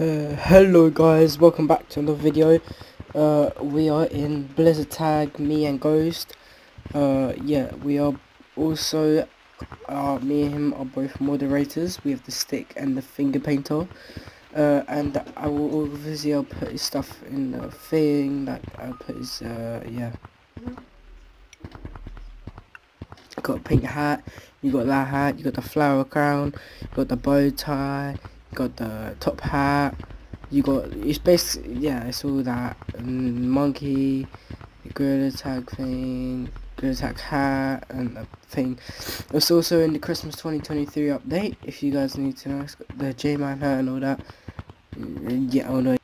Hello guys, welcome back to another video. We are in BlizzardTag Me and Ghost. Yeah, we are also me and him are both moderators. We have the stick and the finger painter. And I will obviously I'll put his stuff in the thing. Like I'll put his yeah. Got a pink hat. You got that hat. You got the flower crown. You got the bow tie. You got the top hat. You got, it's basically, yeah, it's all that, monkey, the gorilla tag thing, gorilla tag hat, and the thing. It's also in the Christmas 2023 update, if you guys need to know. It's got the J-Man hat and all that. Yeah, oh no.